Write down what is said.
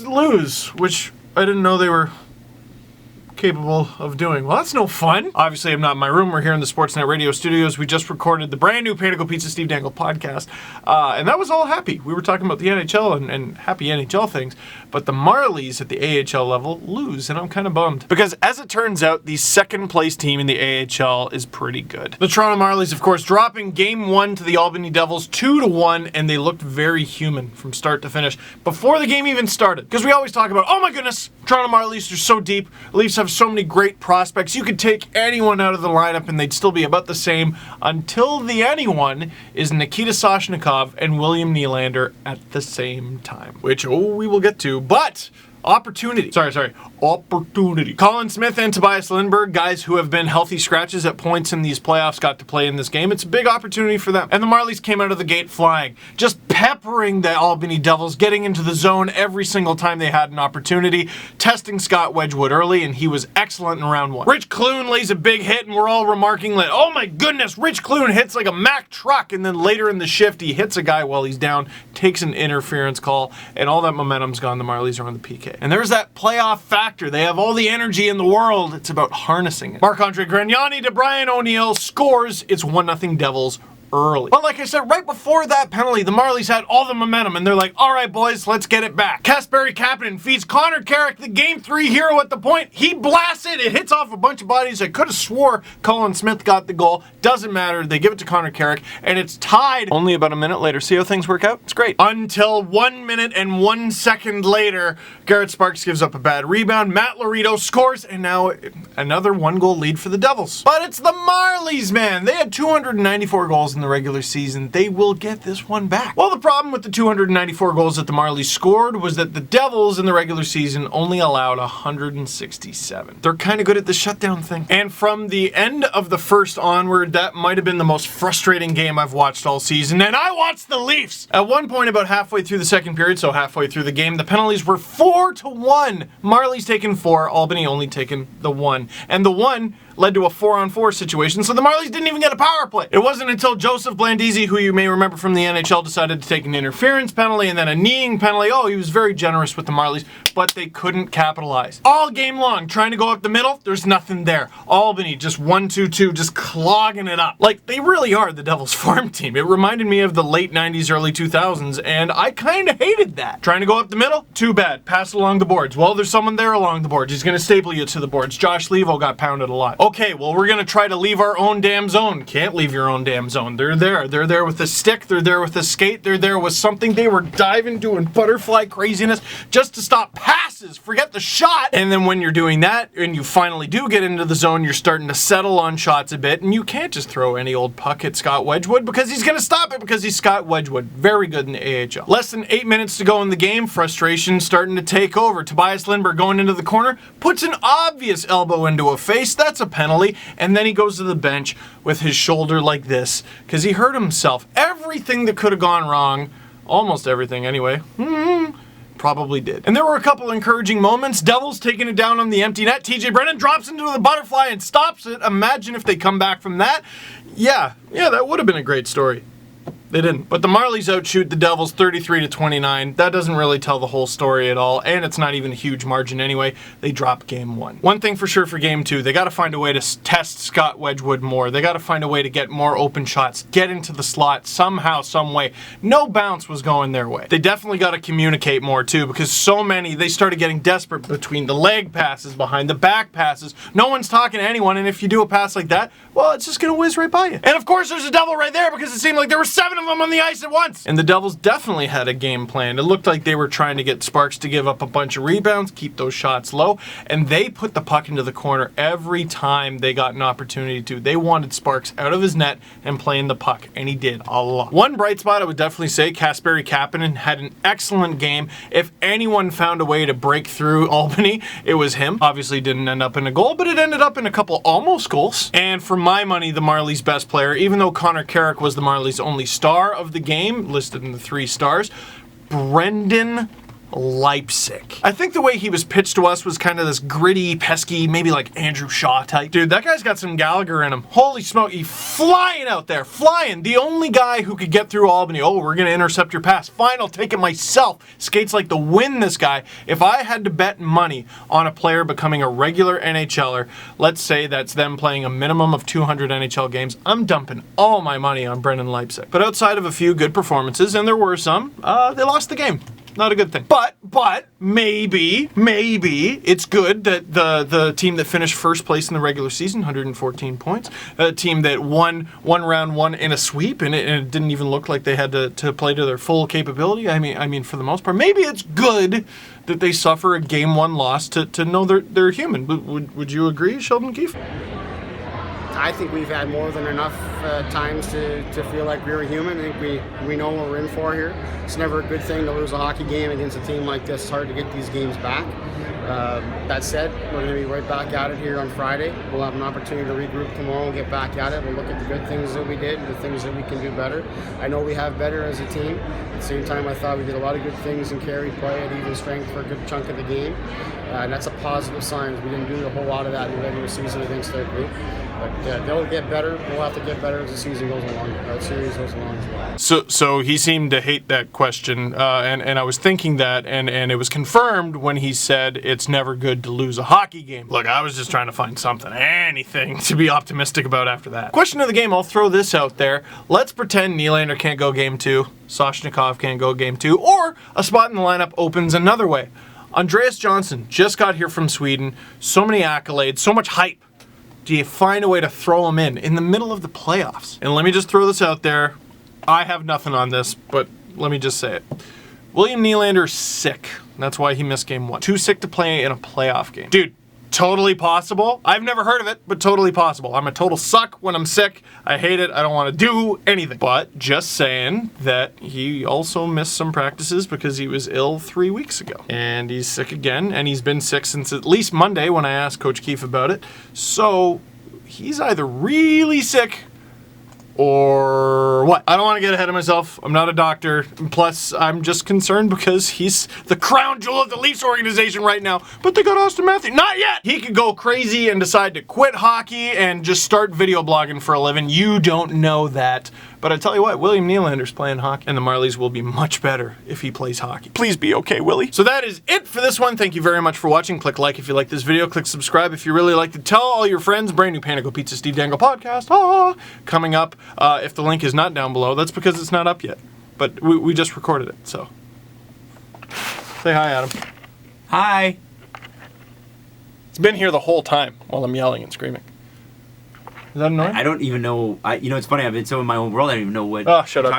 lose, which I didn't know they were capable of doing. Well, that's no fun. Obviously, I'm not in my room. We're here in the Sportsnet Radio studios. We just recorded the brand new Panago Pizza Steve Dangle podcast, and that was all happy. We were talking about the NHL and happy NHL things, but the Marlies at the AHL level lose, and I'm kind of bummed. Because as it turns out, the second place team in the AHL is pretty good. The Toronto Marlies, of course, dropping Game 1 to the Albany Devils 2-1, and they looked very human from start to finish before the game even started. Because we always talk about, oh my goodness, Toronto Marlies are so deep. Leafs have so many great prospects. You could take anyone out of the lineup and they'd still be about the same until the anyone is Nikita Soshnikov and William Nylander at the same time. Which, we will get to, but opportunity. Opportunity. Colin Smith and Tobias Lindberg, guys who have been healthy scratches at points in these playoffs, got to play in this game. It's a big opportunity for them. And the Marlies came out of the gate flying, just peppering the Albany Devils, getting into the zone every single time they had an opportunity, testing Scott Wedgwood early, and he was excellent in round 1. Rich Clune lays a big hit, and we're all remarking that, oh my goodness, Rich Clune hits like a Mack truck, and then later in the shift, he hits a guy while he's down, takes an interference call, and all that momentum's gone. The Marlies are on the PK. And there's that playoff factor. They have all the energy in the world. It's about harnessing it. Marc-Andre Grignani to Brian O'Neill scores. It's 1-0 Devils early. But like I said, right before that penalty, the Marlies had all the momentum, and they're like, all right, boys, let's get it back. Kasperi Kapanen feeds Connor Carrick, the Game 3 hero at the point. He blasts it. It hits off a bunch of bodies. I could have swore Colin Smith got the goal. Doesn't matter. They give it to Connor Carrick, and it's tied only about a minute later. See how things work out? It's great. Until 1 minute and 1 second later, Garrett Sparks gives up a bad rebound. Matt Laredo scores, and now another 1-goal lead for the Devils. But it's the Marlies, man. They had 294 goals in the regular season. They will get this one back. Well, the problem with the 294 goals that the Marlies scored was that the Devils in the regular season only allowed 167. They're kind of good at the shutdown thing. And from the end of the first onward, that might have been the most frustrating game I've watched all season, and I watched the Leafs. At one point, about halfway through the second period, so halfway through the game, the penalties were 4-1. Marlies taking 4, Albany only taking the 1. And the 1 led to a 4-on-4 situation, so the Marlies didn't even get a power play. It wasn't until Joseph Blandisi, who you may remember from the NHL, decided to take an interference penalty and then a kneeing penalty. Oh, he was very generous with the Marlies, but they couldn't capitalize. All game long, trying to go up the middle, there's nothing there. Albany just 1-2-2, just clogging it up. Like, they really are the Devils farm team. It reminded me of the late 90s, early 2000s, and I kind of hated that. Trying to go up the middle? Too bad. Pass it along the boards. Well, there's someone there along the boards. He's going to staple you to the boards. Josh Levo got pounded a lot. Okay, well, we're going to try to leave our own damn zone. Can't leave your own damn zone. They're there. They're there with a stick. They're there with a skate. They're there with something. They were diving, doing butterfly craziness just to stop passes. Forget the shot. And then when you're doing that and you finally do get into the zone, you're starting to settle on shots a bit, and you can't just throw any old puck at Scott Wedgwood because he's going to stop it because he's Scott Wedgwood. Very good in the AHL. Less than 8 minutes to go in the game. Frustration starting to take over. Tobias Lindberg going into the corner, puts an obvious elbow into a face. That's a penalty. And then he goes to the bench with his shoulder like this because he hurt himself. Everything that could have gone wrong, almost everything anyway, probably did. And there were a couple encouraging moments. Devils taking it down on the empty net. TJ Brennan drops into the butterfly and stops it. Imagine if they come back from that. Yeah, that would have been a great story. They didn't. But the Marlies outshoot the Devils 33-29. That doesn't really tell the whole story at all, and it's not even a huge margin anyway. They drop Game 1. One thing for sure for Game 2, they got to find a way to test Scott Wedgwood more. They got to find a way to get more open shots, get into the slot somehow, some way. No bounce was going their way. They definitely got to communicate more too, because so many, they started getting desperate between the leg passes, behind the back passes. No one's talking to anyone, and if you do a pass like that, well, it's just going to whiz right by you. And of course, there's a Devil right there because it seemed like there were 7 of them on the ice at once. And the Devils definitely had a game plan. It looked like they were trying to get Sparks to give up a bunch of rebounds, keep those shots low, and they put the puck into the corner every time they got an opportunity to. They wanted Sparks out of his net and playing the puck, and he did a lot. One bright spot I would definitely say, Kasperi Kapanen had an excellent game. If anyone found a way to break through Albany, it was him. Obviously didn't end up in a goal, but it ended up in a couple almost goals. And for my money, the Marlies' best player, even though Connor Carrick was the Marlies' only star of the game, listed in the 3 stars, Brendan Leipzig. I think the way he was pitched to us was kind of this gritty, pesky, maybe like Andrew Shaw type. Dude, that guy's got some Gallagher in him. Holy smoke, he's flying out there, flying. The only guy who could get through Albany. Oh, we're going to intercept your pass. Fine, I'll take it myself. Skates like the wind, this guy. If I had to bet money on a player becoming a regular NHLer, let's say that's them playing a minimum of 200 NHL games, I'm dumping all my money on Brendan Leipzig. But outside of a few good performances, and there were some, they lost the game. Not a good thing. But maybe it's good that the team that finished first place in the regular season, 114 points, a team that won round one in a sweep, and it didn't even look like they had to play to their full capability. I mean, for the most part, maybe it's good that they suffer a game one loss to know they're human. Would you agree, Sheldon Keefe? I think we've had more than enough times to feel like we're human. I think we know what we're in for here. It's never a good thing to lose a hockey game against a team like this. It's hard to get these games back. That said, we're going to be right back at it here on Friday. We'll have an opportunity to regroup tomorrow and get back at it. We'll look at the good things that we did and the things that we can do better. I know we have better as a team. At the same time, I thought we did a lot of good things in carry play at even strength for a good chunk of the game. And that's a positive sign. We didn't do a whole lot of that in the regular season against their group. But they'll get better. We'll have to get better as the season goes along. The series goes along as well. So he seemed to hate that question, and I was thinking that, and it was confirmed when he said it's never good to lose a hockey game. Look, I was just trying to find something, anything to be optimistic about after that. Question of the game, I'll throw this out there. Let's pretend Nylander can't go game 2, Soshnikov can't go game 2, or a spot in the lineup opens another way. Andreas Johnson just got here from Sweden, so many accolades, so much hype. Do you find a way to throw him in the middle of the playoffs? And let me just throw this out there. I have nothing on this, but let me just say it. William Nylander's sick. That's why he missed game 1. Too sick to play in a playoff game. Dude, totally possible. I've never heard of it, but totally possible. I'm a total suck when I'm sick. I hate it. I don't want to do anything. But just saying that he also missed some practices because he was ill 3 weeks ago. And he's sick again, and he's been sick since at least Monday when I asked Coach Keefe about it. So he's either really sick or what? I don't want to get ahead of myself. I'm not a doctor. Plus, I'm just concerned because he's the crown jewel of the Leafs organization right now. But they got Austin Matthews. Not yet! He could go crazy and decide to quit hockey and just start video blogging for a living. You don't know that. But I tell you what, William Nylander's playing hockey, and the Marlies will be much better if he plays hockey. Please be okay, Willie. So that is it for this one. Thank you very much for watching. Click like if you like this video. Click subscribe if you really like it. Tell all your friends. Brand new Panago Pizza Steve Dangle podcast. Coming up. If the link is not down below, that's because it's not up yet. But we just recorded it, so. Say hi, Adam. Hi. It's been here the whole time while I'm yelling and screaming. Is that annoying? I don't even know. You know, it's funny. I've been so in my own world. I don't even know what. Oh, shut up.